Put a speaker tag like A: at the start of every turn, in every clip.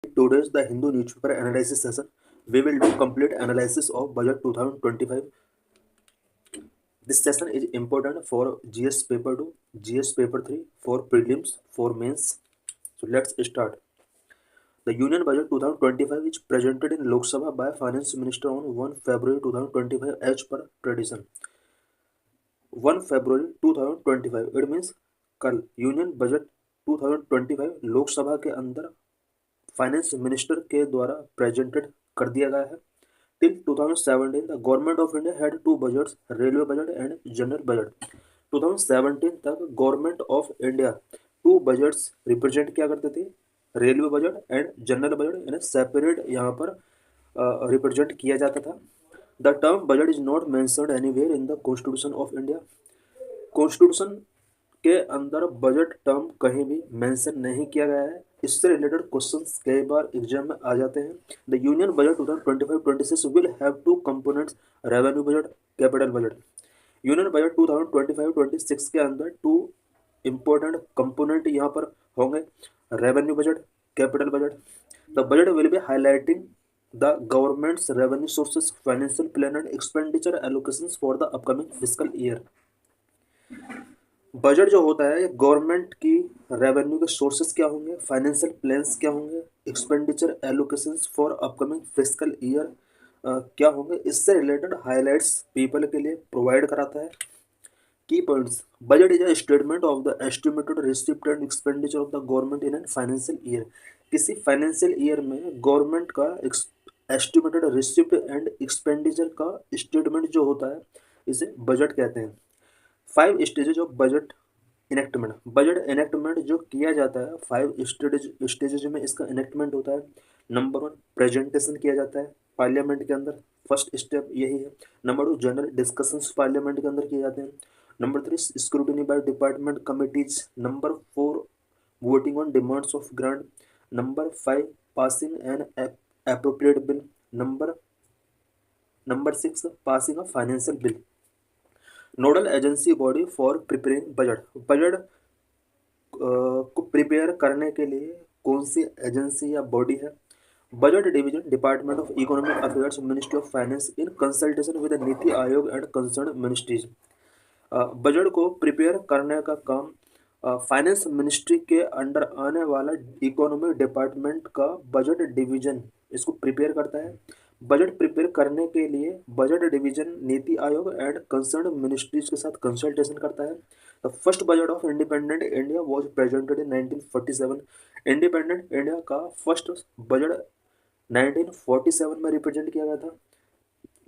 A: Today's the Hindu newspaper analysis session. We will do complete analysis of budget 2025. This session is important for GS paper 2, GS paper 3, for prelims, for mains. So let's start. The Union Budget 2025 is presented in Lok Sabha by Finance Minister on 1 February 2025 as per tradition. 1 February 2025 it means कल union budget 2025 Lok Sabha के अंदर finance minister के द्वारा presented कर दिया गया है. Till 2017 the government of India had two budgets, railway budget and general budget. 2017 तक government of India two budgets represent किया करते थे, railway budget and general budget यानी सेपरेट यहाँ पर रिप्रेजेंट किया जाता था. The term budget is not mentioned anywhere in the constitution of India. Constitution के अंदर बजट टर्म कहीं भी मेंशन नहीं किया गया है. इससे रिलेटेड क्वेश्चंस कई बार एग्जाम में आ जाते हैं. The union budget 2025-26 will have two components, revenue budget, capital budget. Union budget 2025-26 के अंदर टू इम्पोर्टेंट कंपोनेंट यहाँ पर होंगे, revenue budget, capital budget. The budget will be highlighting the governments revenue sources, financial plan and expenditure allocations for the upcoming fiscal year. Budget जो होता है government की revenue के सोर्सेस क्या होंगे, फाइनेंशियल प्लान्स क्या होंगे, expenditure allocations for upcoming fiscal year क्या होंगे, इससे रिलेटेड हाइलाइट्स पीपल के लिए प्रोवाइड कराता है. की points. Budget is a statement of the estimated receipt and expenditure of the government in an financial year. किसी फाइनेंशियल ईयर में गवर्नमेंट का एस्टिमेटेड रिसिप्ट एंड एक्सपेंडिचर का स्टेटमेंट जो होता है इसे बजट कहते हैं. 5 stages of budget enactment. Budget enactment जो किया जाता है 5 स्टेजेज में इसका इनेक्टमेंट होता है. नंबर 1 प्रेजेंटेशन किया जाता है पार्लियामेंट के अंदर, फर्स्ट स्टेप यही है. नंबर 2 जनरल डिस्कशंस पार्लियामेंट के अंदर किए जाते हैं. Number 3 scrutiny by department committees. Number 4 voting on demands of grant. Number 5 passing an appropriate bill. Number 6 passing of financial bill. Nodal agency body for preparing budget. Budget को prepare करने के लिए कौन सी एजेंसी या बॉडी है. Budget division department of economic affairs, ministry of finance in consultation with NITI Aayog and concern ministries. Budget को prepare करने का काम फाइनेंस मिनिस्ट्री के अंडर आने वाला इकोनॉमिक डिपार्टमेंट का बजट डिवीजन इसको प्रिपेयर करता है. बजट प्रिपेयर करने के लिए budget division NITI Aayog and concern ministries के साथ कंसल्टेशन करता है. The first budget of independent India was presented in 1947. Independent India का फर्स्ट बजट 1947 में रिप्रेजेंट किया गया था.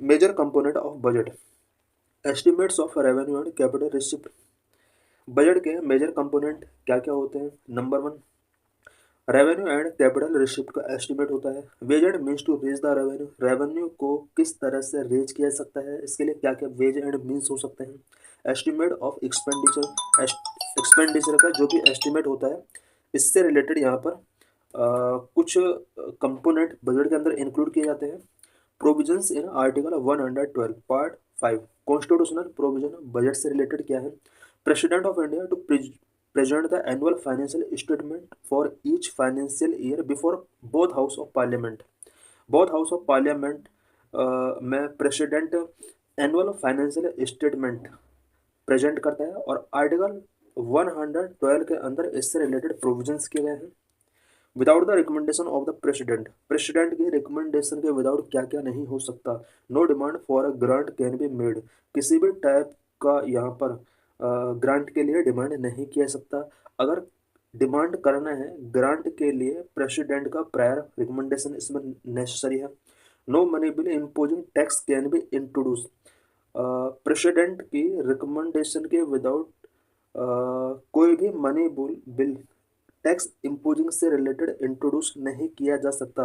A: Major component of budget. Estimates of revenue and capital receipt. Budget के मेजर कंपोनेंट क्या क्या होते हैं. Number 1 revenue and capital receipt का एस्टिमेट होता है. Ways and means to raise the revenue. Revenue को किस तरह से रेज किया जा सकता है, इसके लिए क्या क्या वेज एंड मीन्स हो सकते हैं. Estimate of expenditure. एक्सपेंडिचर का जो भी एस्टिमेट होता है इससे रिलेटेड यहाँ पर कुछ कंपोनेंट बजट के अंदर इंक्लूड किए जाते हैं. Provisions in article 112 part 5 constitutional provision budget से रिलेटेड क्या है. President of India to present the annual financial statement for each financial year before both house of parliament. both house of parliament में president annual financial statement present करता है और article 112 के अंदर इससे रिलेटेड प्रोविजंस किए गए हैं. Without the recommendation of the president. President के रिकमेंडेशन के विदाउट क्या क्या नहीं हो सकता. No demand for a grant can be made. किसी भी टाइप का यहाँ पर ग्रांट के लिए डिमांड नहीं किया सकता. अगर डिमांड करना है ग्रांट के लिए प्रेसिडेंट का प्रायर रिकमेंडेशन इसमें नेसेसरी है. No money bill imposing tax can be introduce. President की रिकमेंडेशन के विदाउट कोई भी मनी बिल टैक्स इम्पोजिंग से रिलेटेड इंट्रोड्यूस नहीं किया जा सकता.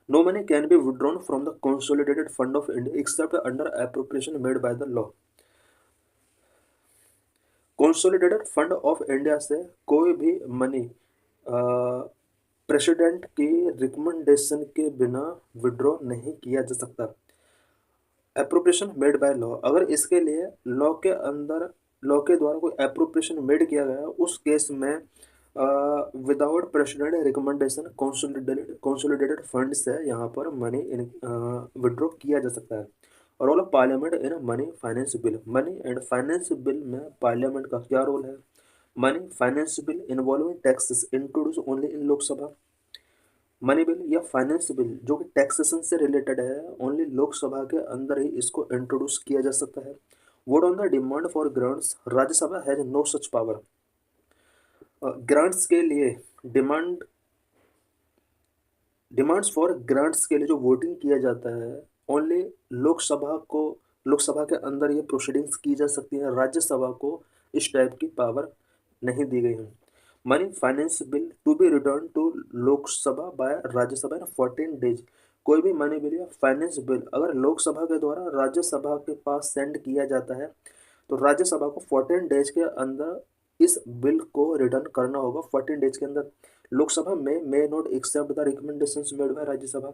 A: No money can be withdrawn from the consolidated fund of India except under appropriation made by the law. Consolidated fund of India से कोई भी मनी प्रेसिडेंट की रिकमेंडेशन के बिना विड्रॉ नहीं किया जा सकता. Appropriation made by law. अगर इसके लिए लॉ के द्वारा कोई एप्रोप्रिएशन मेड किया गया उस केस में without president recommendation consolidated fund से यहाँ पर मनी विड्रॉ किया जा सकता है। Role of parliament in money finance bill, money and finance bill में पार्लियामेंट का क्या रोल है? Money finance bill involving taxes introduce only in Lok Sabha. Money bill या फाइनेंस बिल जो कि टैक्सेशन से रिलेटेड है, ओनली लोकसभा के अंदर ही इसको इंट्रोड्यूस किया जा सकता है। Vote on the demand for grants, Rajya Sabha has no such power. Grants के लिए डिमांड डिमांड्स फॉर ग्रांट्स के लिए जो वोटिंग किया जाता है, ओनली लोकसभा के अंदर ये प्रोसीडिंग्स की जा सकती है। राज्यसभा को इस टाइप की पावर नहीं दी गई है। Money finance bill to be return to Lok Sabha by Rajya Sabha in 14 days. कोई भी मनी बिल या फाइनेंस बिल अगर लोकसभा के द्वारा राज्यसभा के पास सेंड किया जाता है तो राज्यसभा को 14 डेज के अंदर इस बिल को रिटर्न करना होगा। 14 डेज के अंदर लोकसभा में may not accept the recommendations made by Rajya Sabha.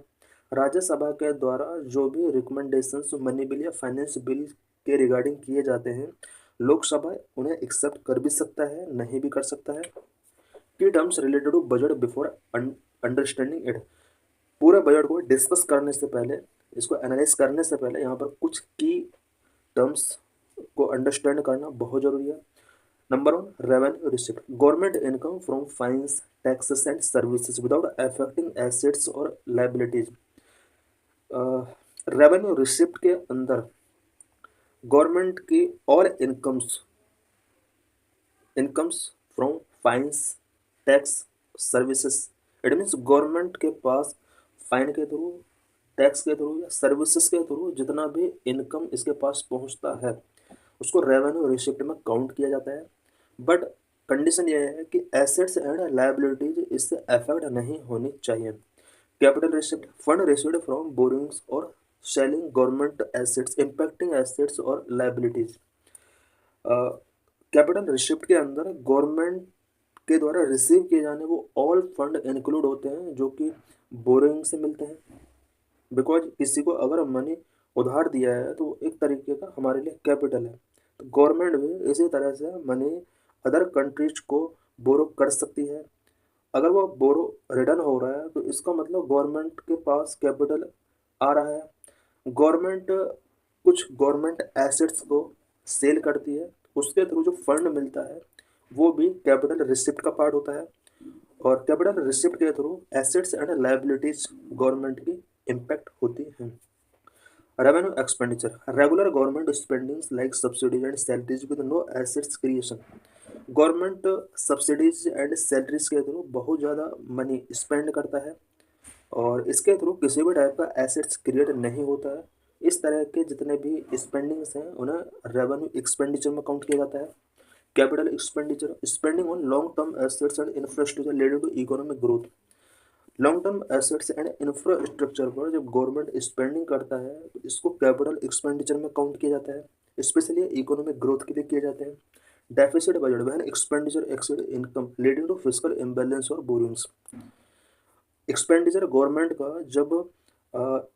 A: Rajya Sabha के द्वारा जो भी रिकमेंडेशंस मनी बिल या फाइनेंस बिल के रिगार्डिंग किए जाते हैं, लोकसभा उन्हें एक्सेप्ट कर भी सकता है, नहीं भी कर सकता है। Key terms related to budget before understanding it, पूरे बजट को डिस्कस करने से पहले, इसको एनालाइज करने से पहले यहाँ पर कुछ की टर्म्स को अंडरस्टैंड करना बहुत जरूरी है। Number 1, revenue receipt, government income from fines taxes and services without affecting assets और लाइबिलिटीज। रेवेन्यू रिसिप्ट के अंदर गवर्नमेंट की और incomes from fines tax services, it means government के पास फाइन के थ्रू, टैक्स के थ्रू या सर्विसेज के थ्रू जितना भी इनकम इसके पास पहुंचता है उसको रेवेन्यू रिसिप्ट में काउंट किया जाता है। बट कंडीशन ये है कि एसेट्स एंड लायबिलिटीज इससे अफेक्ट नहीं होनी चाहिए। Capital receipt, fund received from borrowings और selling government assets impacting assets और लायबिलिटीज। कैपिटल रिसिप्ट के अंदर गवर्नमेंट के द्वारा रिसीव किए जाने वो ऑल फंड इंक्लूड होते हैं जो कि बोरिंग से मिलते हैं। बिकॉज किसी को अगर मनी उधार दिया है तो वो एक तरीके का हमारे लिए कैपिटल है। तो गवर्नमेंट भी इसी तरह से मनी अदर कंट्रीज को बोरो कर सकती है। अगर वो बोरो रिटर्न हो रहा है तो इसका मतलब गवर्नमेंट के पास कैपिटल आ रहा है। गवर्नमेंट कुछ गवर्नमेंट एसेट्स को सेल करती है, उसके थ्रू जो फंड मिलता है वो भी कैपिटल रिसिप्ट का पार्ट होता है। और कैपिटल रिसिप्ट के through assets and liabilities government की इम्पैक्ट होती हैं। Revenue expenditure, regular government spendings like subsidies and salaries with no assets creation. Government subsidies and salaries के थ्रू बहुत ज़्यादा मनी स्पेंड करता है और इसके थ्रू किसी भी टाइप का एसेट्स क्रिएट नहीं होता है। इस तरह के जितने भी स्पेंडिंग्स हैं उन्हें रेवेन्यू एक्सपेंडिचर में काउंट किया जाता है। Capital expenditure, spending on long term assets and infrastructure leading to economic growth. Long term assets and infrastructure पर जब गवर्नमेंट स्पेंडिंग करता है तो इसको कैपिटल एक्सपेंडिचर में काउंट किया जाता है, स्पेशली इकोनॉमिक ग्रोथ के लिए किए जाते हैं। Deficit budget, when expenditure exceed income leading to fiscal imbalance और बोरिंग्स। एक्सपेंडिचर गवर्नमेंट का जब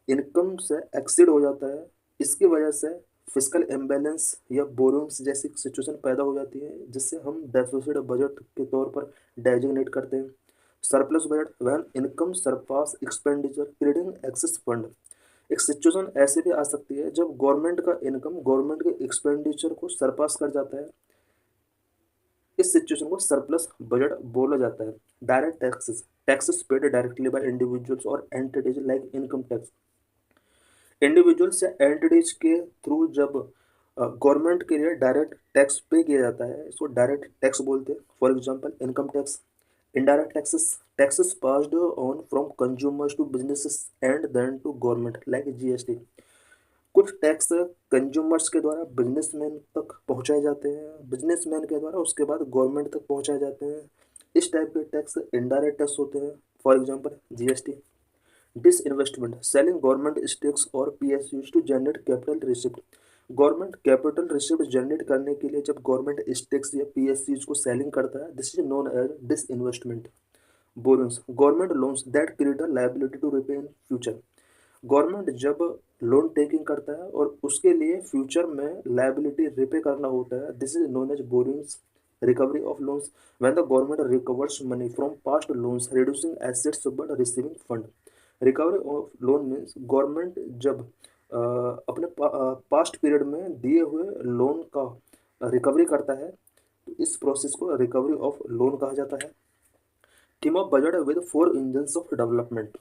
A: इनकम से एक्सीड हो जाता है, इसकी वजह से फिस्कल इम्बैलेंस या बोरिंग्स जैसी सिचुएशन पैदा हो जाती है जिससे हम डेफिसिट बजट के तौर पर डेजिग्नेट करते हैं। Surplus budget, when income surpass expenditure creating excess fund. एक सिचुएशन ऐसे भी आ सकती है जब गवर्नमेंट का इनकम गवर्नमेंट के एक्सपेंडिचर को सरपास कर जाता है, इस सिचुएशन को सरप्लस बजट बोला जाता है। Direct taxes, taxes paid directly by individuals और entities like income tax. Individuals या एंटिटीज के थ्रू जब गवर्नमेंट के लिए डायरेक्ट टैक्स पे किया जाता है इसको डायरेक्ट टैक्स बोलते हैं। For example income tax. Indirect taxes, taxes passed on from consumers to businesses and then to government like GST. कुछ टैक्स कंज्यूमर्स के द्वारा बिजनेसमैन तक पहुंचाए जाते हैं, बिजनेसमैन के द्वारा उसके बाद गवर्नमेंट तक पहुंचाए जाते हैं। इस टाइप के टैक्स इनडायरेक्ट टैक्स होते हैं। For example GST. Disinvestment, selling government stakes और PSUs to generate capital receipt. Government capital receipt generate करने के लिए जब गवर्नमेंट स्टेक्स या पीएसयूज को सेलिंग करता है, this is known as disinvestment. Borrowings, government loans that create a liability to repay in future. Government जब लोन टेकिंग करता है और उसके लिए फ्यूचर में लायबिलिटी रिपे करना होता है, this is known as borrowings. Recovery of loans, when the government recovers money from past loans, reducing assets but receiving fund. Recovery of loan means government जब अपने पास्ट पीरियड में दिए हुए loan का recovery करता है तो इस प्रोसेस को रिकवरी ऑफ लोन कहा जाता है। Theme of budget with 4 engines of development.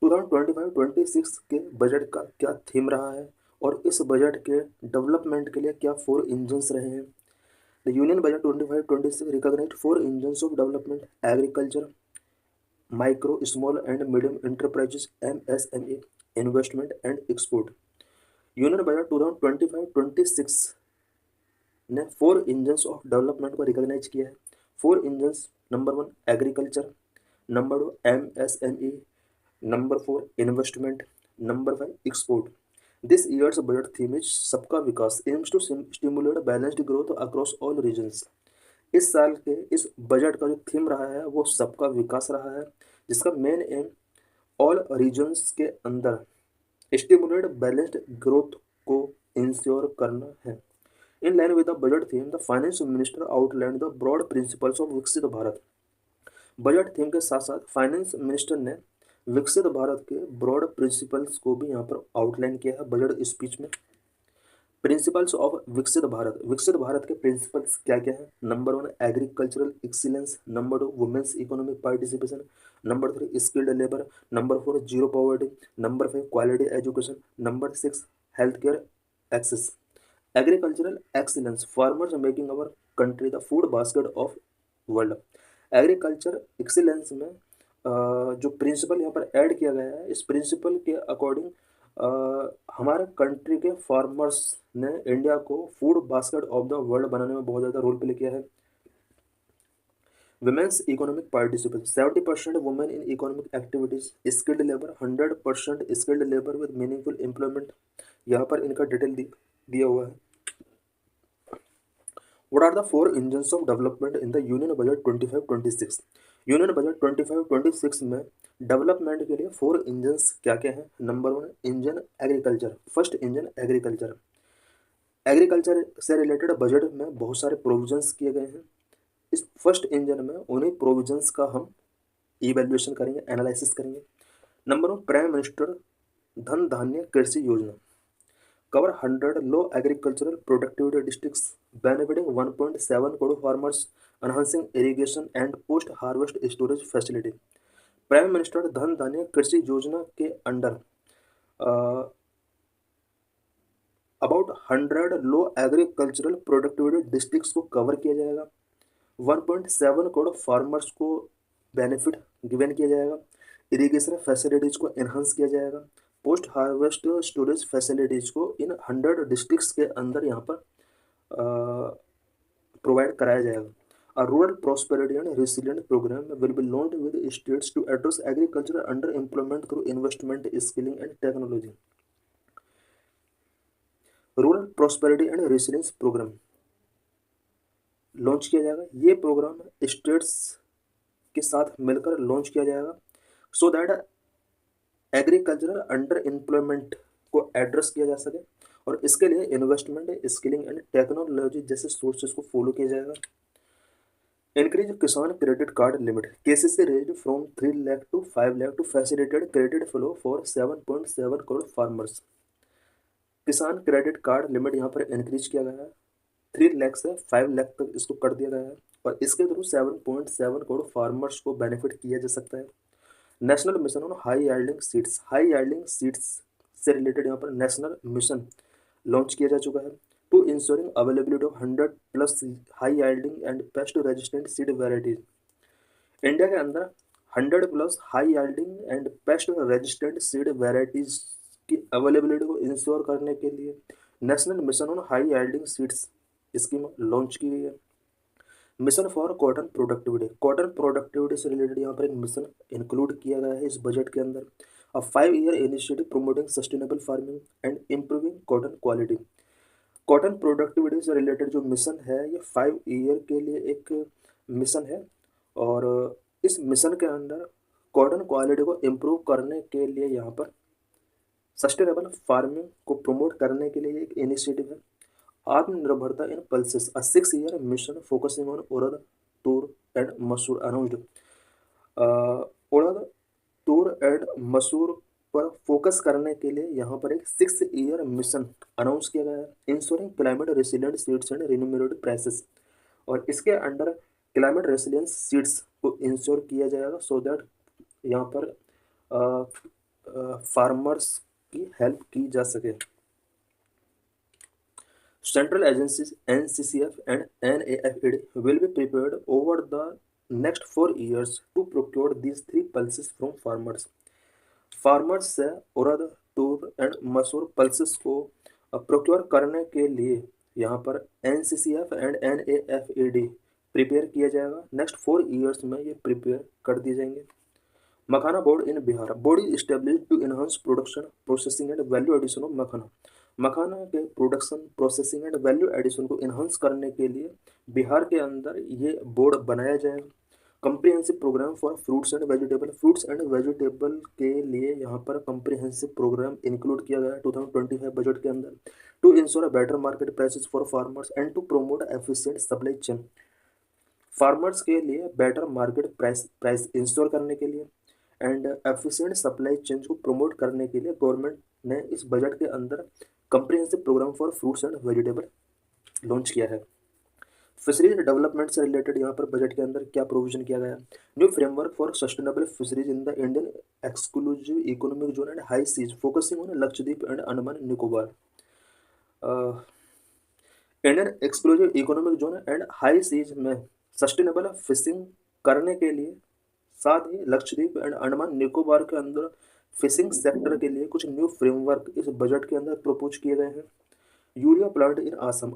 A: 2025-26 के बजट का क्या थीम रहा है और इस बजट के डेवलपमेंट के लिए क्या 4 इंजन्स रहे हैं। The union budget 25-26 recognised 4 engines of development: agriculture, micro small and medium enterprises MSME, investment and export. Union budget 2025-26 ने 4 इंजन्स ऑफ डेवलपमेंट को रिकॉग्नाइज किया है। 4 engines: number 1 agriculture, number 2 MSME, number 4 investment, number 5 export. This year's budget theme is सबका विकास, aims to stimulate balanced growth across all regions. इस साल के इस बजट का जो थीम रहा है वो सबका विकास रहा है, जिसका मेन एम ऑल रीजन्स के अंदर स्टिमुलेट बैलेंस्ड ग्रोथ को इंश्योर करना है। In line with the budget theme, the finance minister outlined the broad principles of Viksit Bharat. Budget theme के साथ साथ फाइनेंस मिनिस्टर ने विकसित भारत के ब्रॉड प्रिंसिपल्स को भी यहाँ पर आउटलाइन किया है बजट स्पीच में। प्रिंसिपल्स ऑफ विकसित भारत के प्रिंसिपल्स क्या क्या है। Number 1 agricultural excellence, number 2 women's economic participation, number 3 skilled labour, number 4 zero poverty, number 5 quality education, number 6 health care access. Agricultural excellence, farmers making our country the food basket of world. Agriculture excellence में जो principal यहाँ पर add किया गया है, इस principal के according हमारे कंट्री के फार्मर्स ने इंडिया को food basket of the world बनाने में बहुत ज़्यादा रोल प्ले किया है। Women's economic participation, 70% women in economic activities, skilled labour 100% skilled labour with meaningful employment. यहाँ पर इनका डिटेल दिया हुआ है। What are the 4 engines of development in the union budget 25-26? Union budget 25-26 में डेवलपमेंट के लिए 4 इंजन्स क्या क्या हैं। Number 1 engine agriculture, first engine agriculture. Agriculture से रिलेटेड बजट में बहुत सारे प्रोविजंस किए गए हैं। इस फर्स्ट इंजन में उन्हीं प्रोविजंस का हम इवेल्युएशन करेंगे, एनालिसिस करेंगे। नंबर 1 प्राइम मिनिस्टर धन धान्य कृषि योजना, cover 100 low agricultural productivity districts benefiting 1.7 crore farmers, enhancing irrigation and post harvest storage facility। Prime minister धन धान्य कृषि योजना के under about 100 low agricultural productivity districts को कवर किया जाएगा। 1.7 करोड़ फार्मर्स को बेनिफिट गिवन किया जाएगा। इरिगेशन फैसिलिटीज को एनहांस किया जाएगा। पोस्ट हार्वेस्ट स्टोरेज फैसिलिटीज को इन 100 डिस्ट्रिक्ट्स के अंदर यहाँ पर प्रोवाइड कराया जाएगा। A rural prosperity and resilient program will be launched with states to address agricultural underemployment through investment, skilling and technology। Rural prosperity and resilience programme launch किया जाएगा। ये प्रोग्राम स्टेट्स के साथ मिलकर लॉन्च किया जाएगा so that agricultural underemployment को address किया जा सके, और इसके लिए इन्वेस्टमेंट, स्किलिंग एंड टेक्नोलॉजी जैसे सोर्सेज को फॉलो किया जाएगा। Increase Kisan credit card limit, KCC raised from 3 lakh to 5 lakh to facilitated credit flow for 7.7 crore farmers. Kisan credit card limit यहाँ पर इंक्रीज किया गया है, 3 लाख से 5 लाख तक इसको कर दिया गया है, और इसके थ्रू 7.7 करोड़ फार्मर्स को बेनिफिट किया जा सकता है। National mission on high yielding seeds, high yielding seeds से रिलेटेड यहाँ पर नेशनल मिशन लॉन्च किया जा चुका है to insuring availability of 100+ high yielding and pest resistant seed varieties. India के अंदर 100+ high yielding and pest resistant seed varieties की अवेलेबिलिटी को इंश्योर करने के लिए national mission on high yielding seeds scheme launch की गई है। Mission for cotton productivity, cotton productivity से रिलेटेड यहाँ पर एक मिशन इंक्लूड किया गया है इस बजट के अंदर। अ 5-year initiative promoting sustainable farming and improving cotton quality. Cotton productivity से रिलेटेड जो मिशन है ये 5 ईयर के लिए एक मिशन है, और इस मिशन के अंदर कॉटन क्वालिटी को इम्प्रूव करने के लिए यहाँ पर सस्टेनेबल फार्मिंग को प्रमोट करने के लिए एक इनिशिएटिव है। आत्मनिर्भरता इन pulses, a 6-year mission focusing on urad, tur and masoor announced. Urad, Toor and मसूर पर फोकस करने के लिए यहाँ पर एक 6 ईयर मिशन अनाउंस किया गया है, insuring climate resilient seeds and renewable prices. और इसके अंडर क्लाइमेट रेसिलियंस सीड्स को इंश्योर किया जाएगा सो दैट यहाँ पर फार्मर्स की हेल्प की जा सके। Central agencies NCCF and NAFED will be prepared over the next 4 years to procure these three pulses from farmers. Farmers से उड़द, तूर एंड मसूर पल्सेस को प्रोक्योर करने के लिए यहाँ पर NCCF एंड NAFED प्रिपेयर किया जाएगा। नेक्स्ट 4 इयर्स में ये प्रिपेयर कर दिए जाएंगे। Makhana board in Bihar, board is established to enhance production, processing and value addition of makhana. Makhana के production, processing and value addition को इन्हांस करने के लिए बिहार के अंदर ये बोर्ड बनाया जाएगा। Comprehensive programme for fruits and vegetable, fruits and vegetable के लिए यहाँ पर कम्प्रिहेंसिव प्रोग्राम इंक्लूड किया गया है 2025 बजट के अंदर, to ensure a better market prices for farmers and to promote efficient supply chain. Farmers के लिए बेटर मार्केट प्राइस इंश्योर करने के लिए एंड एफिशिएंट सप्लाई चेन को प्रमोट करने के लिए गवर्नमेंट ने इस बजट के अंदर comprehensive programme for fruits and vegetable launch किया है। फिशरीज डेवलपमेंट से रिलेटेड यहाँ पर बजट के अंदर क्या प्रोविजन किया गया है? New framework for sustainable fisheries in the Indian exclusive economic zone and high seas focusing on Lakshadweep and Andaman Nicobar. Indian exclusive economic zone and high seas में सस्टेनेबल फिशिंग करने के लिए, साथ ही लक्षद्वीप एंड अंडमान निकोबार के अंदर फिशिंग सेक्टर के लिए कुछ न्यू फ्रेमवर्क इस बजट के अंदर प्रपोज किए गए हैं। Urea plant in Assam,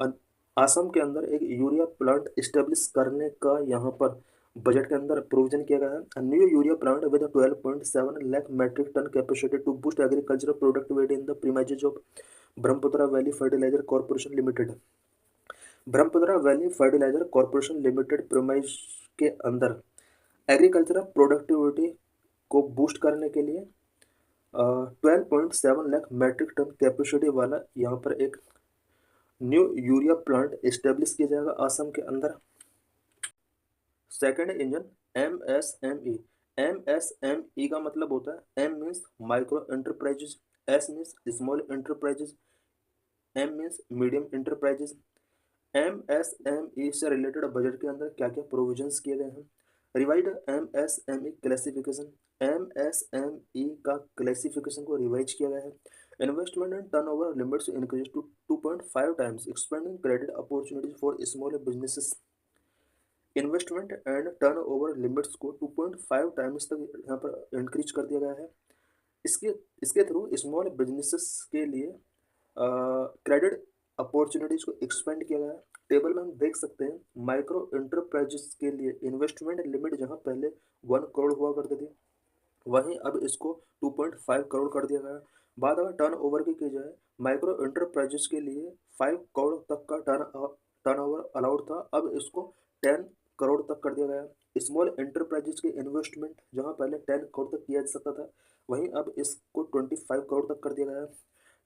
A: Assam के अंदर एक यूरिया प्लांट इस्टेब्लिश करने का यहाँ पर बजट के अंदर प्रोविजन किया गया है। New urea plant with 12.7 lakh metric tonne capacity to boost agricultural productivity in the premises of Brahmaputra Valley Fertilizer Corporation Limited. Brahmaputra Valley Fertilizer Corporation Limited premise के अंदर एग्रीकल्चरल प्रोडक्टिविटी को बूस्ट करने के लिए 12.7 लाख मेट्रिक टन कैपेसिटी वाला यहाँ पर एक न्यू यूरिया प्लांट इस्टेब्लिश किया जाएगा आसम के अंदर। सेकंड इंजन MSME, MSME का मतलब होता है M means micro enterprises, S means small enterprises, M means medium enterprises. MSME से रिलेटेड बजट के अंदर क्या क्या प्रोविजंस किए गए हैं? रिवाइड MSME क्लासिफिकेशन, MSME का क्लासिफिकेशन को रिवाइज किया गया है। Investment and turnover limits increase to 2.5 times, expanding credit opportunities for small businesses. Investment and turnover limits को 2.5 टाइम्स तक यहाँ पर इंक्रीज कर दिया गया है। इसके थ्रू स्मॉल बिजनेसेस के लिए क्रेडिट अपॉर्चुनिटीज को एक्सपेंड किया गया है। टेबल में हम देख सकते हैं माइक्रो एंटरप्राइजेस के लिए इन्वेस्टमेंट लिमिट जहां पहले 1 करोड़ हुआ करती थी, वहीं अब इसको 2.5 करोड़ कर दिया गया है। बात अगर टर्न ओवर की जाए, माइक्रो एंटरप्राइजेस के लिए 5 करोड़ तक का टर्न ओवर अलाउड था, अब इसको 10 करोड़ तक कर दिया गया है। स्मॉल एंटरप्राइजेस के इन्वेस्टमेंट जहां पहले 10 करोड़ तक किया जा सकता था, वहीं अब इसको 25 करोड़ तक कर दिया गया है।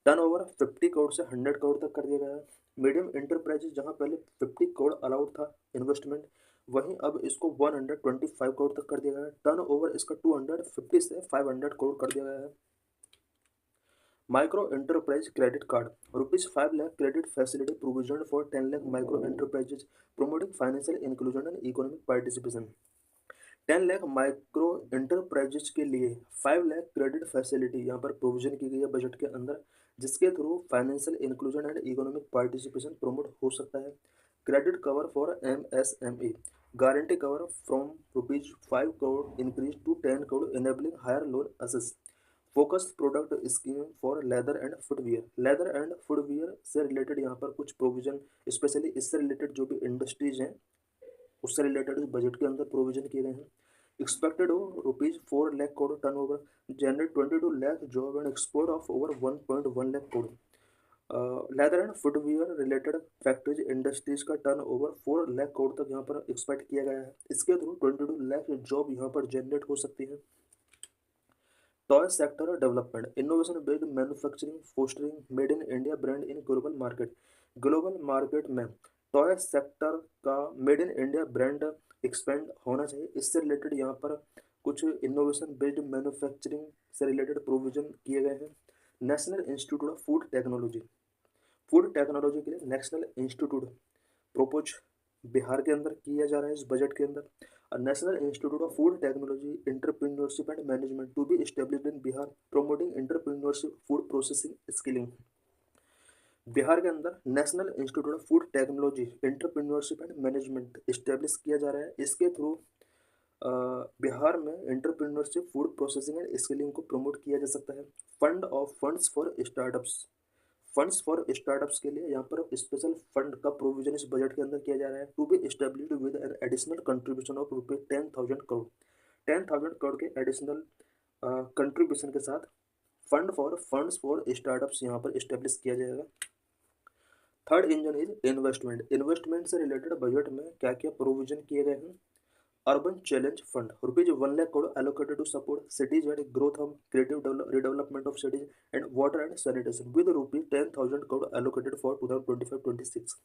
A: टर्नओवर 50 करोड़ से 100 करोड़ तक कर दिया गया है। मीडियम एंटरप्राइजेज जहां पहले 50 करोड़ अलाउड था इन्वेस्टमेंट, वहीं अब इसको 125 करोड़ तक कर दिया गया है। टर्नओवर इसका 250 से 500 करोड़ कर दिया गया है। Micro enterprise credit card, ₹5 lakh credit facility provision for 10 lakh micro enterprises, promoting financial inclusion and economic participation. 10 lakh micro enterprises के लिए 5 लाख क्रेडिट फैसिलिटी यहाँ पर प्रोविजन की गई है बजट के अंदर, जिसके through financial inclusion and economic participation promote हो सकता है। Credit cover for MSME, guarantee cover from ₹5 crore increase to 10 crore, enabling higher loan access. Focus product scheme for leather and footwear, leather and footwear से related यहाँ पर कुछ provision, specially इससे related जो भी इंडस्ट्रीज हैं उससे रिलेटेड बजट के अंदर प्रोविजन किए गए हैं। एक्सपेक्टेड हो ₹4 lakh crore turn over, generate 22 lakh job and export of over 1.1 lakh crore. Leather and footwear related factories industries का टर्न ओवर 4 लाख करोड़ तक यहाँ पर एक्सपेक्ट किया गया है। इसके थ्रू 22 लाख जॉब यहाँ पर जनरेट हो सकती है। Toy sector development, innovation based manufacturing fostering made in India brand in global market. Global market में टॉय सेक्टर का made in India brand expand होना चाहिए। इससे रिलेटेड यहाँ पर कुछ इनोवेशन बेस्ड मैन्युफैक्चरिंग से रिलेटेड प्रोविजन किए गए हैं। National institute of food technology के लिए नेशनल इंस्टीट्यूट प्रोपोज बिहार के अंदर किया जा रहा है इस बजट के अंदर। National institute of food technology entrepreneurship and management to be established in Bihar, promoting entrepreneurship food processing skilling. Bihar के अंदर national institute of food technology entrepreneurship and management establish किया जा रहा है। इसके थ्रू बिहार में entrepreneurship food processing and skilling को promote किया जा सकता है। फंड्स फॉर स्टार्टअप्स के लिए यहाँ पर स्पेशल फंड का प्रोविजन इस बजट के अंदर किया जा रहा है। To be established with an additional contribution of रुपये 10,000 करोड़। 10,000 करोड़ के एडिशनल कंट्रीब्यूशन के साथ फंड्स फॉर स्टार्टअप्स यहाँ पर इस्टेब्लिश किया जाएगा। Third engine is investment. Investment से रिलेटेड बजट में क्या क्या प्रोविजन किए गए हैं। Urban challenge fund ₹1,00,000 crore allocated to support cities and growth hub, creative redevelopment of cities and water and sanitation with ₹10,000 crore allocated for 2025-26।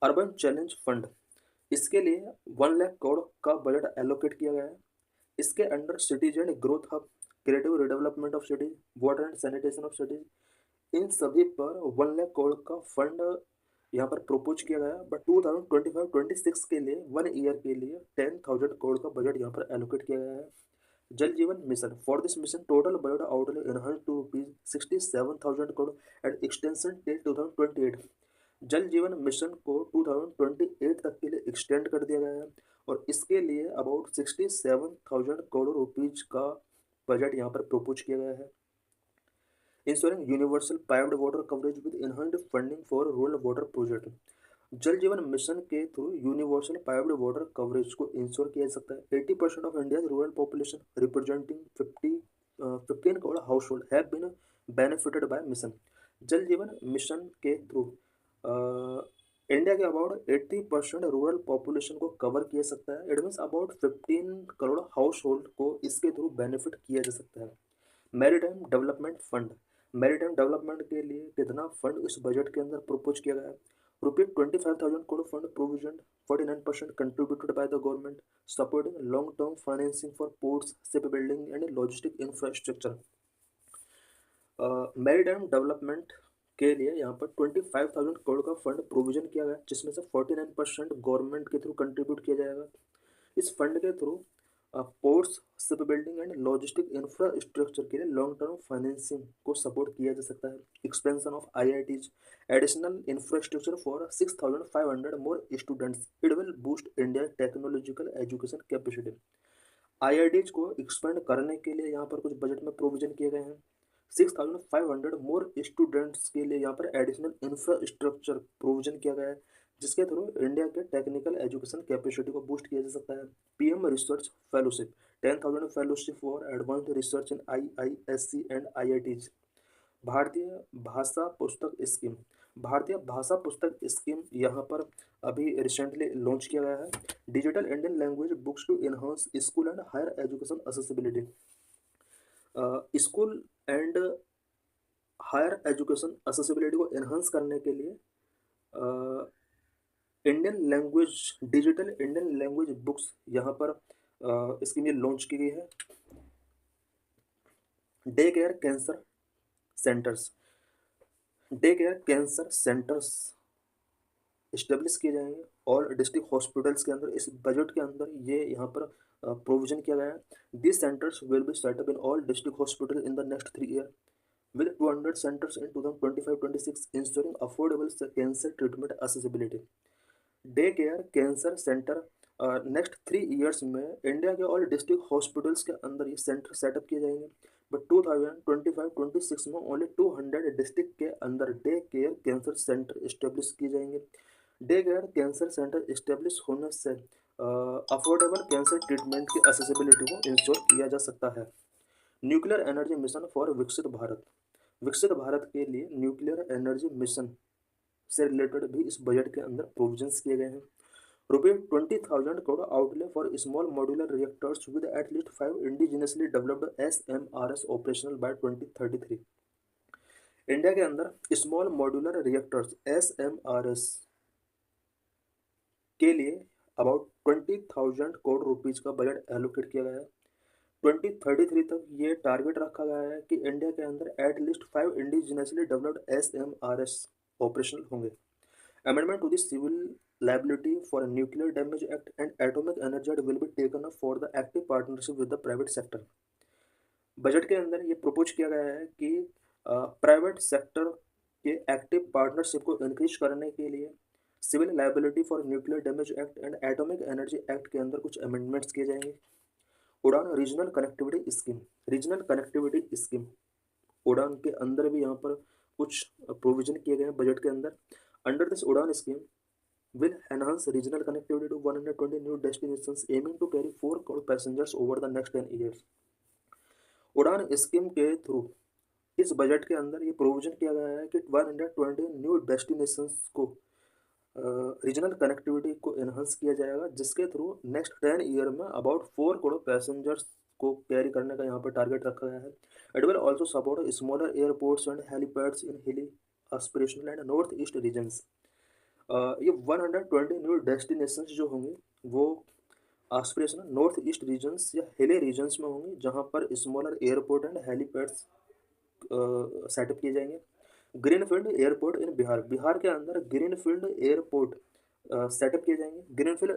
A: Urban challenge fund इसके लिए 1,00,000 करोड़ का बजट एलोकेट किया गया है। इसके under cities and growth hub, creative redevelopment of cities, water and sanitation of cities, इन सभी पर 1,00,000 करोड़ का फंड यहाँ पर प्रपोज किया गया। बट 2025-26 के लिए 1 ईयर के लिए 10,000 करोड़ का बजट यहाँ पर एलोकेट किया गया है। Jal Jeevan mission, for this mission total budget outlay enhance to ₹67,000 crore and extension till 2028। Jal Jeevan mission को 2028 तक के लिए एक्सटेंड कर दिया गया है और इसके लिए अबाउट 67,000 करोड़ रुपीज का बजट यहाँ पर प्रपोज किया गया है। Ensuring universal piped water coverage with enhanced funding for rural water project. Jal Jeevan mission के through universal piped water coverage को इंश्योर किया जा सकता है। 80% of India rural population representing 15 crore household have been benefited by mission. Jal Jeevan mission के through India के about 80% rural population को cover किया सकता है। It means about 15 crore house hold को इसके थ्रू बेनिफिट किया जा सकता है। Maritime development fund, maritime development के लिए कितना फंड इस बजट के अंदर प्रपोज किया गया है। ₹25,000 crore fund provision, 49% contributed by the government, supporting long term financing for ports, ship building and logistic infrastructure. Maritime development के लिए यहाँ पर 25,000 करोड़ का फंड प्रोविजन किया गया, जिसमें से 49% गवर्नमेंट के थ्रू कंट्रीब्यूट किया जाएगा। इस फंड के through ports, ship building and logistic infrastructure के लिए लॉन्ग टर्म फाइनेंसिंग को सपोर्ट किया जा सकता है। Expansion of IITs, additional infrastructure for 6,500 more students, it will boost India technological education capacity. IITs को एक्सपेंड करने के लिए यहाँ पर कुछ बजट में प्रोविजन किए गए हैं। 6,500 मोर स्टूडेंट्स के लिए यहाँ पर एडिशनल इंफ्रास्ट्रक्चर प्रोविजन किया गया है, जिसके थ्रू इंडिया के टेक्निकल एजुकेशन कैपेसिटी को बूस्ट किया जा सकता है। PM research fellowship, 10,000 fellowship for advanced research in IISc and IITs। भारतीय भाषा पुस्तक स्कीम, भारतीय भाषा पुस्तक स्कीम यहाँ पर अभी रिसेंटली लॉन्च किया गया है। Digital Indian language books to enhance school and higher education accessibility. School and higher education accessibility को एनहांस करने के लिए Indian language, digital Indian language books यहाँ पर इसके लिए लॉन्च की गई है। Day care cancer centres, day care cancer centres establish किए जाएंगे और डिस्ट्रिक्ट हॉस्पिटल्स के अंदर। इस बजट के अंदर ये यहाँ पर प्रोविजन किया गया है। This centres will be set up in all district hospital in the next 3 year with 200 centers in 2025-26, ensuring affordable cancer treatment accessibility. Day care cancer centre next 3 years में इंडिया के ऑल डिस्ट्रिक्ट हॉस्पिटल्स के अंदर ये centre setup किए जाएंगे। But 2025-26 में only 200 district के अंदर day care cancer centre establish किए जाएंगे। Day care cancer centre establish होने से अफोर्डेबल कैंसर ट्रीटमेंट की एक्सेसिबिलिटी को इंश्योर किया जा सकता है। न्यूक्लियर एनर्जी मिशन फॉर विकसित भारत, विकसित भारत के लिए न्यूक्लियर एनर्जी मिशन से रिलेटेड भी इस बजट के अंदर प्रोविजंस किए गए हैं। ₹20,000 crore outlay for small modular reactors with at least 5 indigenously developed SMRs operational by 2033। India के अंदर स्मॉल मॉड्यूलर रिएक्टर्स SMRS के लिए अबाउट 20,000 करोड़ रुपीज का बजट एलोकेट किया गया है। 2033 तक ये टारगेट रखा गया है कि इंडिया के अंदर at least 5 indigenously developed SMRS operational होंगे। Amendment to the civil liability for nuclear damage act and atomic energy act will be taken up for the active partnership with the private sector। Budget के अंदर ये propose किया गया है कि private sector के active partnership को increase करने के लिए civil liability for nuclear damage act and atomic energy act के अंदर कुछ अमेंडमेंट्स किए जाएंगे। Udan regional connectivity scheme, regional connectivity scheme Udan के अंदर भी यहाँ पर कुछ प्रोविजन किए गए हैं बजट के अंदर। अंडर दिस उड़ान scheme will enhance regional connectivity to 120 new destinations aiming to carry 4 crore passengers over the next 10 years। Udan scheme के थ्रू इस बजट के अंदर ये प्रोविजन किया गया है कि 120 न्यू डेस्टिनेशंस को रीजनल कनेक्टिविटी को एनहांस किया जाएगा, जिसके थ्रू नेक्स्ट 10 ईयर में अबाउट 4 करोड़ पैसेंजर्स को कैरी करने का यहाँ पर टारगेट रखा गया है। It will also support smaller airports and helipads in hilly aspirational and north east regions. ये 120 न्यू डेस्टिनेशंस जो होंगी वो एस्पिरेशनल नॉर्थ ईस्ट रीजन्स या हिली रीजन्स में होंगी, जहाँ पर smaller airport and helipads setup किए जाएंगे। ग्रीनफील्ड एयरपोर्ट इन बिहार, बिहार के अंदर ग्रीनफील्ड एयरपोर्ट सेटअप किए जाएंगे। Greenfield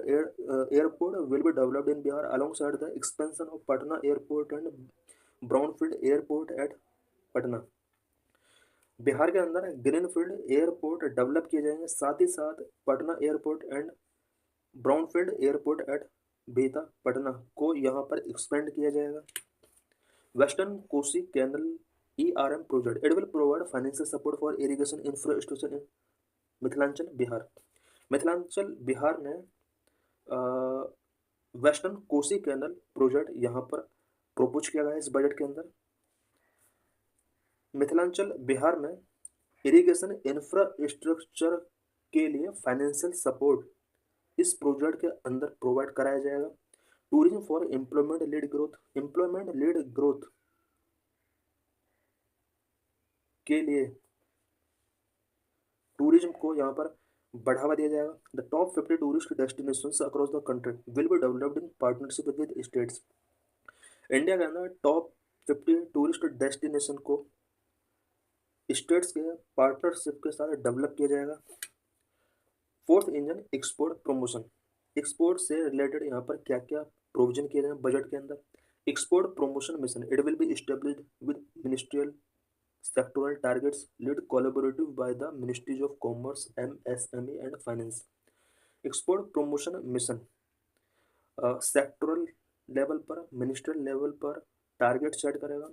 A: airport will be developed in Bihar along side the expansion of Patna airport and brownfield airport eight Patna. Bihar के अंदर ग्रीनफील्ड एयरपोर्ट डेवलप किए जाएंगे, साथ ही साथ Patna airport and brownfield airport at Bihta Patna को यहाँ पर एक्सपेंड किया जाएगा। Western Kosi canal ERM project, it will provide financial support for irrigation infrastructure in Mithilanchal Bihar. Mithilanchal Bihar ने वेस्टर्न कोसी कैनल प्रोजेक्ट यहाँ पर प्रपोज किया गया है इस बजट के अंदर। मिथिलांचल बिहार में इरिगेशन इंफ्रास्ट्रक्चर के लिए फाइनेंशियल सपोर्ट इस प्रोजेक्ट के अंदर प्रोवाइड कराया जाएगा। Tourism for employment lead growth, employment lead growth के लिए टूरिज्म को यहाँ पर बढ़ावा दिया जाएगा। The top 50 tourist destinations across the country will be developed in partnership with states. India के अंदर टॉप 50 टूरिस्ट डेस्टिनेशन को स्टेट्स के पार्टनरशिप के साथ डेवलप किया जाएगा। Fourth engine export promotion, export से रिलेटेड यहाँ पर क्या क्या प्रोविजन किए गए हैं बजट के अंदर। Export promotion mission, it will be established with ministerial sectoral targets led collaborative by the Ministries of Commerce, MSME and Finance। Export promotion mission sectoral level पर, मिनिस्ट्रियल लेवल पर टारगेट सेट करेगा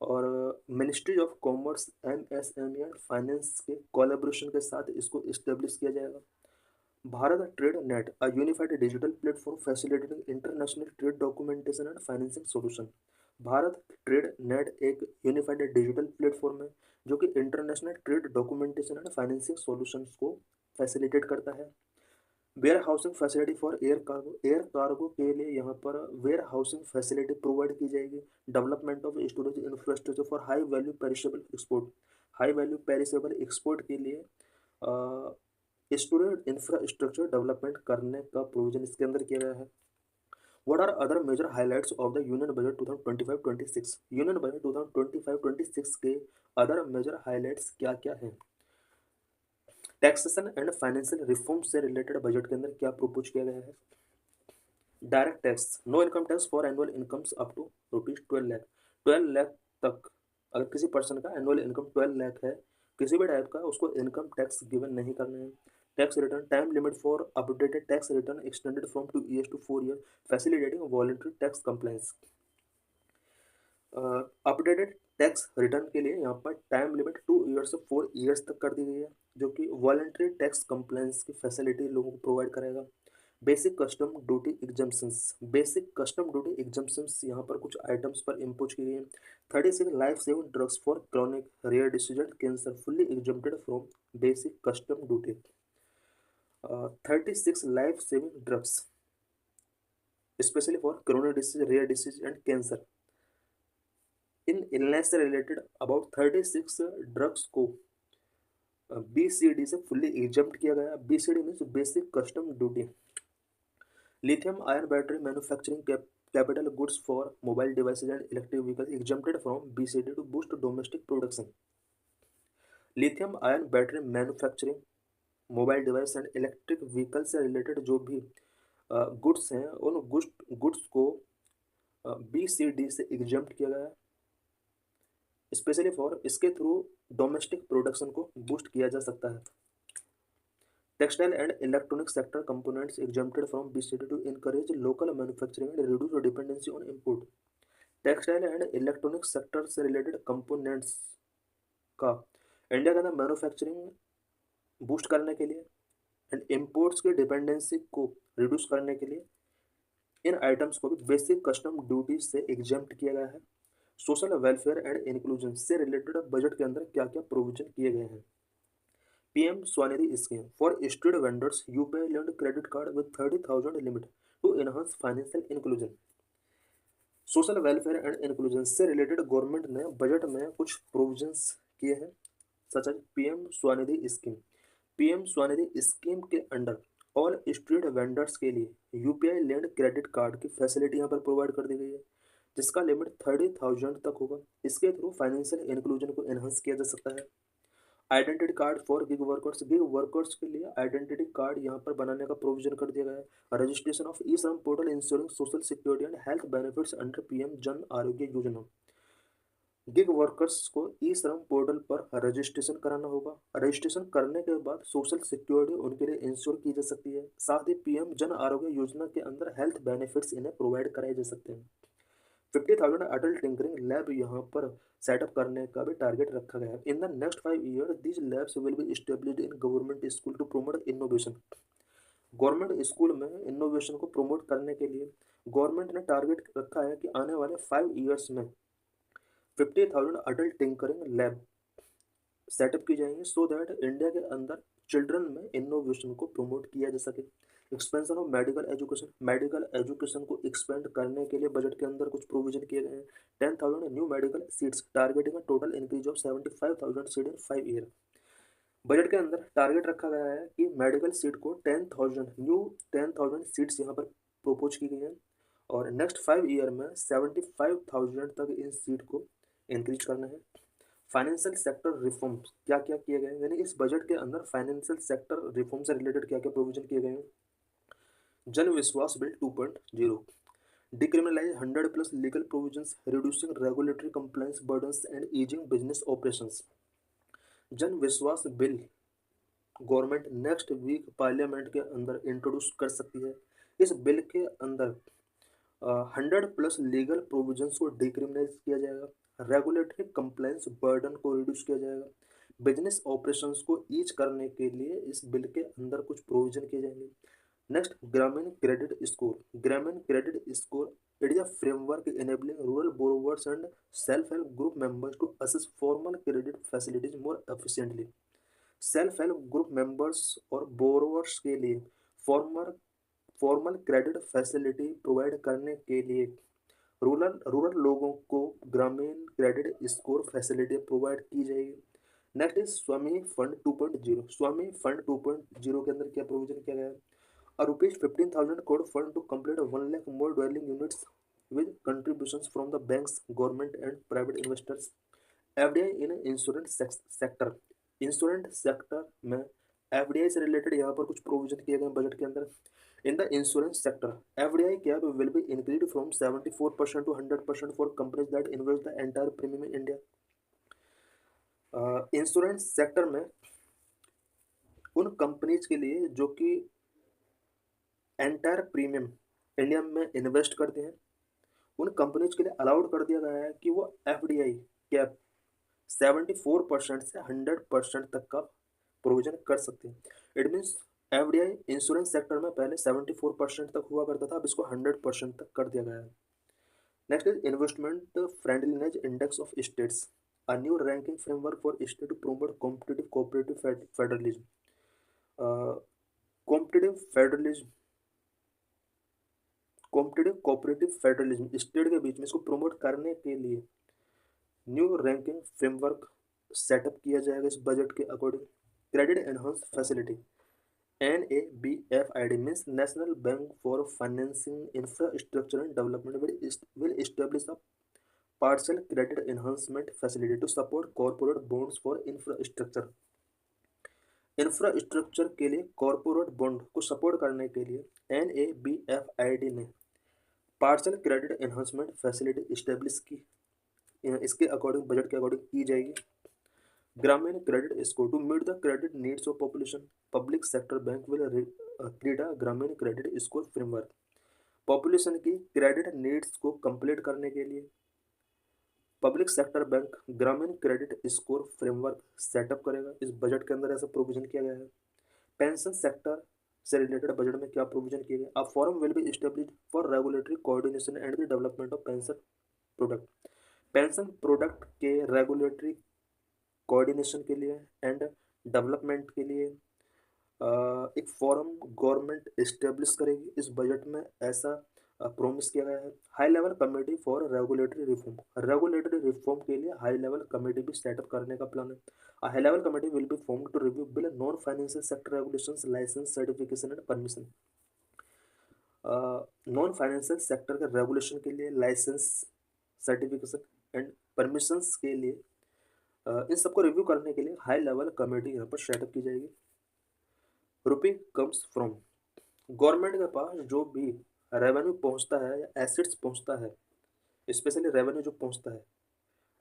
A: और ministry of commerce, MSME and finance के collaboration के साथ इसको establish किया जाएगा। Bharat trade net, a unified digital platform facilitating international trade documentation and financing solution. Bharat trade net एक यूनिफाइड डिजिटल प्लेटफॉर्म है जो कि international trade documentation and financing solutions को फैसिलिटेट करता है। Warehousing facility for air cargo, air cargo के लिए यहाँ पर वेयर हाउसिंग फैसिलिटी प्रोवाइड की जाएगी। Development of storage infrastructure for high value perishable export, high value perishable export के लिए स्टोरेज इंफ्रास्ट्रक्चर डेवलपमेंट करने का प्रोविजन इसके अंदर किया गया है। What are other major highlights of the Union Budget 2025-26? Union Budget 2025-26 के other major highlights क्या क्या हैं? टैक्सेशन एंड फाइनेंशियल रिफॉर्म से रिलेटेड बजट के अंदर क्या प्रपोज किया गया है। Direct tax, no income tax for annual incomes up to ₹12 lakh, 12 lakh तक अगर किसी पर्सन का एनुअल इनकम 12 लाख है किसी भी टाइप का, उसको इनकम टैक्स गिवन नहीं करना है। Tax return, time limit for updated tax return extended from 2 years to 4 years, facilitating voluntary tax compliance. Updated tax return के लिए यहाँ पर टाइम लिमिट 2 years से 4 years तक कर दी गई है, जो कि वॉलंटरी टैक्स कंप्लायंस की फैसिलिटी लोगों को प्रोवाइड करेगा। Basic custom duty exemptions, basic custom duty exemptions यहाँ पर कुछ आइटम्स पर इम्पोज की गई है। 36 life saving drugs for chronic rare disease and cancer fully exempted from basic custom duty. 36 life saving drugs specially for chronic disease, rare disease and cancer इन illness से related about 36 drugs को BCD से fully exempt किया गया। BCD means basic custom duty. Lithium ion battery manufacturing capital goods for mobile devices and electric vehicles exempted from BCD to boost domestic production. Lithium ion battery manufacturing, mobile device and electric vehicle से related जो भी goods हैं उन goods को BCD से exempt किया गया है, स्पेशली फॉर इसके थ्रू डोमेस्टिक प्रोडक्शन को बूस्ट किया जा सकता है। Textile and electronic sector components exempted from BCD to encourage local manufacturing and reduce dependency on import. Textile and electronic sector से रिलेटेड कंपोनेंट्स का इंडिया के अंदर मैन्युफैक्चरिंग बूस्ट करने के लिए एंड इम्पोर्ट्स की डिपेंडेंसी को रिड्यूस करने के लिए इन आइटम्स को भी बेसिक कस्टम ड्यूटी से एग्जम्प्ट किया गया है। सोशल वेलफेयर एंड इंक्लूजन से रिलेटेड बजट के अंदर क्या क्या प्रोविजन किए गए हैं। PM Svanidhi scheme for street vendors UPI linked credit card with 30,000 limit to enhance financial inclusion. Social welfare and inclusion से रिलेटेड गवर्नमेंट ने बजट में कुछ प्रोविजंस किए हैं, such as PM Svanidhi scheme. PM Svanidhi scheme के अंडर ऑल स्ट्रीट वेंडर्स के लिए UPI linked credit card की फैसिलिटी यहाँ पर प्रोवाइड कर दी गई है, जिसका लिमिट 30,000 तक होगा। इसके थ्रू फाइनेंशियल इंक्लूजन को एनहांस किया जा सकता है। Identity card for gig workers के लिए आइडेंटिटी कार्ड यहाँ पर बनाने का प्रोविजन कर दिया गया है। रजिस्ट्रेशन ऑफ ई श्रम portal ensuring social security and health benefits under PM Jan Arogya Yojana. Gig workers को ई श्रम पोर्टल पर रजिस्ट्रेशन कराना होगा। रजिस्ट्रेशन करने के बाद सोशल सिक्योरिटी उनके लिए इंश्योर की जा सकती है। साथ ही PM जन आरोग्य योजना के अंदर हेल्थ बेनिफिट्स इन्हें प्रोवाइड कराए जा सकते हैं। 50,000 अडल्ट टिंकरिंग लैब यहाँ पर सेटअप करने का भी टारगेट रखा गया है। In the next 5 year these labs will be established in government school to promote innovation. Government school में इनोवेशन को प्रमोट करने के लिए गवर्नमेंट ने टारगेट रखा है कि आने वाले 5 ईयर्स में 50,000 अडल्ट टिंकरिंग लैब सेटअप की जाएंगी, सो दैट इंडिया के अंदर चिल्ड्रन में इनोवेशन को प्रमोट किया जा सके। एक्सपेंशन ऑफ मेडिकल एजुकेशन को एक्सपेंड करने के लिए बजट के अंदर कुछ प्रोविजन किए गए हैं। 10,000 new medical seats targeting total increase of 75,000 seat in 5 year. Budget के अंदर टारगेट रखा गया है कि मेडिकल सीट को 10,000 सीट्स यहाँ पर प्रोपोज की गई हैं और नेक्स्ट 5 ईयर में 75,000 तक इन सीट को इंक्रीज करना है। फाइनेंशियल सेक्टर रिफॉर्म क्या क्या किए गए हैं, यानी इस बजट के अंदर फाइनेंशियल सेक्टर रिफॉर्म से रिलेटेड क्या क्या प्रोविजन किए गए हैं। Jan Vishwas bill 2.0 decriminalise 100+ legal provisions reducing regulatory compliance burdens and easing business operations. Jan Vishwas bill government next week parliament के अंदर इंट्रोड्यूस कर सकती है। इस बिल के अंदर 100+ लीगल प्रोविजंस को डिक्रिमिनलाइज किया जाएगा, रेगुलेटरी कंप्लायंस बर्डन को रिड्यूस किया जाएगा, बिजनेस ऑपरेशंस को ईज करने के लिए इस बिल के अंदर कुछ प्रोविजन किए जाएंगे। नेक्स्ट, ग्रामीण credit score it is a framework enabling rural borrowers and self-help group members to access formal credit facilities more efficiently। Self help group members और बोरोवर्स के लिए फॉर्मल क्रेडिट फैसिलिटी प्रोवाइड करने के लिए rural लोगों को ग्रामीण क्रेडिट स्कोर फैसिलिटी प्रोवाइड की जाएगी। Next is Swamih fund 2.0। Swamih fund 2.0 के अंदर क्या प्रोविजन किया गया है। Rupees 15,000 crore fund to complete 1 lakh more dwelling units with contributions from the banks, government and private investors। FDI in insurance sector, insurance sector में FDI से रिलेटेड यहाँ पर कुछ प्रोविजन किए गए बजट के अंदर। In the insurance sector FDI cap will be increase from 74% to 100% for companies that invest the entire premium in India. Insurance sector में उन कंपनीज के लिए जो कि एंटायर प्रीमियम इंडिया में इन्वेस्ट करते हैं, उन कंपनीज के लिए अलाउड कर दिया गया है कि वो FDI कैप 74% से 100% तक का प्रोविजन कर सकते हैं। It means FDI insurance sector में पहले 74% तक हुआ करता था, अब इसको 100% तक कर दिया गया है। Next is investment friendliness index of states, a new ranking framework for state to promote competitive cooperative federalism. Competitive cooperative federalism state के बीच में इसको प्रमोट करने के लिए न्यू रैंकिंग फ्रेमवर्क सेटअप किया जाएगा इस बजट के according. Credit enhance facility, NABFID means National Bank for Financing Infrastructure and Development will establish a partial credit enhancement facility to support corporate bonds for infrastructure। Infrastructure के लिए corporate bond को support करने के लिए NABFID ने partial credit enhancement facility establish की। इसके according, budget के अकॉर्डिंग की जाएगी। Grameen credit score, to meet the credit needs of population public sector bank will create Grameen credit score framework. Population की क्रेडिट नीड्स को कंप्लीट करने के लिए public sector bank Grameen credit score framework setup करेगा। इस बजट के अंदर ऐसा प्रोविजन किया गया है। पेंशन सेक्टर से रिलेटेड बजट में क्या प्रोविजन किए गए? A forum will be established for regulatory coordination and the development of pension product. Pension product के रेगुलेटरी कोऑर्डिनेशन के लिए एंड डेवलपमेंट के लिए एक फोरम गवर्नमेंट इस्टेब्लिश करेगी। इस बजट में ऐसा प्रोमिस किया गया है। High level committee for regulatory reform, regulatory reform के लिए हाई लेवल कमेटी भी सेटअप करने का प्लान है। A high level committee will be formed to review bill non financial sector regulations, license, certification and permission। Non financial sector के regulation के लिए, licence, certification and permissions के लिए, इन सबको रिव्यू करने के लिए हाई लेवल कमेटी यहाँ पर सेटअप की जाएगी। रुपी कम्स फ्रॉम, गवर्नमेंट के पास जो भी रेवेन्यू पहुँचता है या एसेट्स पहुँचता है, स्पेशली रेवेन्यू जो पहुँचता है,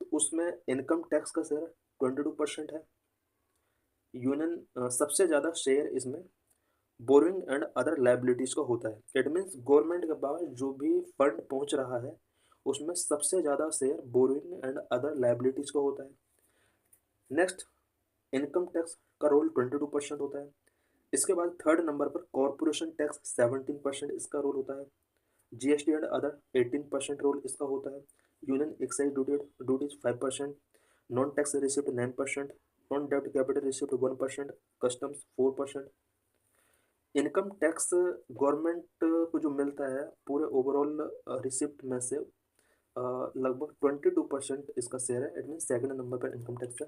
A: तो उसमें इनकम टैक्स का शेयर 22% है। यूनियन सबसे ज़्यादा शेयर इसमें बोरिंग एंड अदर लाइबिलिटीज का होता है। इट मीन्स गवर्नमेंट के पास जो भी फंड पहुंच रहा है उसमें सबसे ज़्यादा share boring and other liabilities का होता है। नेक्स्ट, इनकम टैक्स का रोल 22% होता है। इसके बाद थर्ड नंबर पर कॉरपोरेशन टैक्स 17% इसका रोल होता है। GST एंड अदर 18% रोल इसका होता है। Union excise duties 5%, non tax receipt 9%, non डेब्ट capital receipt 1%, customs 4%। Income tax government को जो मिलता है पूरे ओवरऑल रिसिप्ट में से लगभग 22% इसका शेयर है। इट मीन सेकंड नंबर पर इनकम टैक्स है।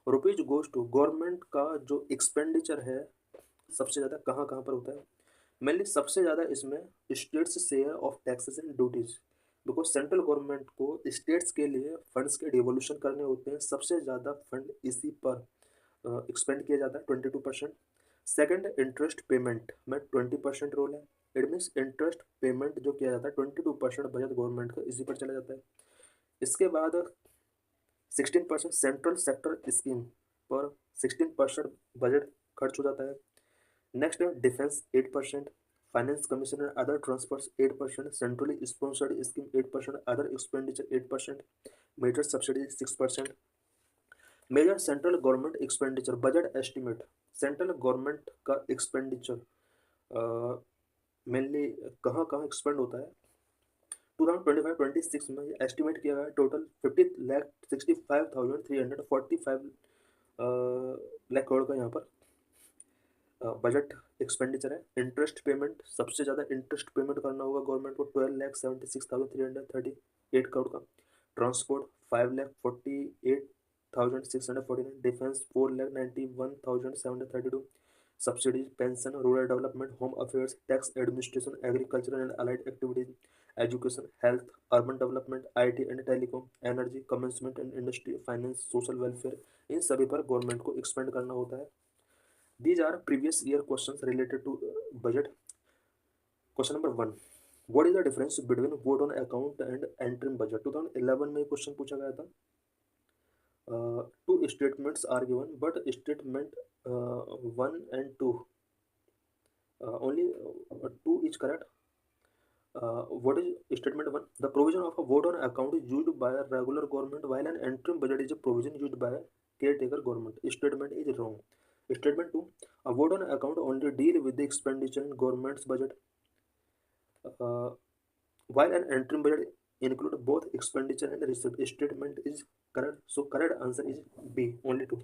A: रुपीज गोज टू, गवर्नमेंट का जो एक्सपेंडिचर है सबसे ज़्यादा कहाँ कहाँ पर होता है? मेनली सबसे ज़्यादा इसमें states share of taxes and duties, because central government को स्टेट्स के लिए फंड्स के डिवोल्यूशन करने होते हैं। सबसे ज़्यादा फंड इसी पर एक्सपेंड किया जाता है 22%। सेकंड, इंटरेस्ट पेमेंट में 20% रोल है। इट मीन्स इंटरेस्ट पेमेंट जो किया जाता है 22% बजट गवर्नमेंट का इसी पर चला जाता है। इसके बाद 16% सेंट्रल सेक्टर स्कीम पर 16% बजट खर्च हो जाता है। Next, defence 8%, finance commission and other transfers 8%, centrally sponsored scheme 8%, other expenditure 8%, major subsidy 6%। Major central government expenditure budget estimate, central government का एक्सपेंडिचर मेनली कहाँ कहाँ एक्सपेंड होता है 2025-26 में एस्टिमेट किया गया है। टोटल 50,65,345 लाख करोड़ का यहाँ पर बजट एक्सपेंडिचर है। इंटरेस्ट पेमेंट, सबसे ज़्यादा इंटरेस्ट पेमेंट करना होगा गवर्नमेंट को 12,76,338 करोड़ का। Transport 5,48,649। Defence 4,91,732। Subsidies, pension, rural development, home affairs, tax administration, agriculture and allied activities, education, health, urban development, IT and telecom, energy, commencement and industry, finance, social welfare, इन सभी पर government को expand करना होता है। These are previous year questions related to budget. Question number 1. What is the difference between vote on account and interim budget? 2011 में question पूछा गया था। Two statements are given, but statement 1 and 2 only 2 is correct. What is statement 1? The provision of a vote on account is used by a regular government, while an interim budget is a provision used by a caretaker government. Statement is wrong. Statement 2. A vote on account only deal with the expenditure in government's budget, while an interim budget include both expenditure and receipt. Statement is correct. So correct answer is B, only 2.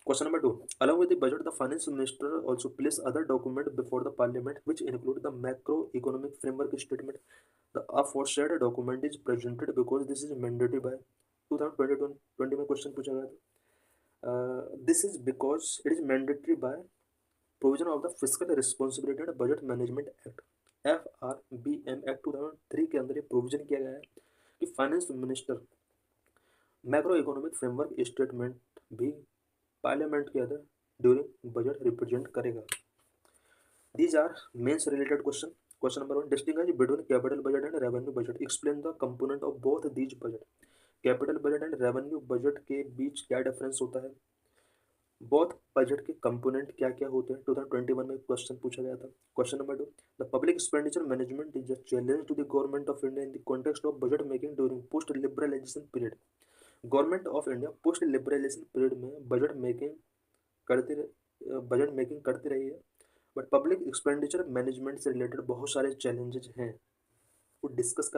A: Question number 2. Along with the budget, the finance minister also place other document before the parliament which include the macroeconomic framework statement. The aforesaid document is presented because this is mandatory by 2020 में question पूछा गया था. This is because it is mandatory by provision of the Fiscal Responsibility and Budget Management Act FRBM Act 2003 के अंदर ये provision किया गया है कि finance minister macro economic framework statement भी पार्लियामेंट के अंदर ड्यूरिंग बजट रिप्रेजेंट करेगा. These are mains related question. Question number 1. Distinguish between capital budget and revenue budget. Explain the component of both these budget. Capital budget and revenue budget के बीच क्या difference होता है, both budget के component क्या क्या होते हैं. 2021 में क्वेश्चन पूछा गया था. Question number 2. The public expenditure management is a challenge to the government of India in the context of budget making during post liberalisation period. Government of India post liberalisation period में budget making करती रही है, but public expenditure management से related बहुत सारे challenges हैं, वो discuss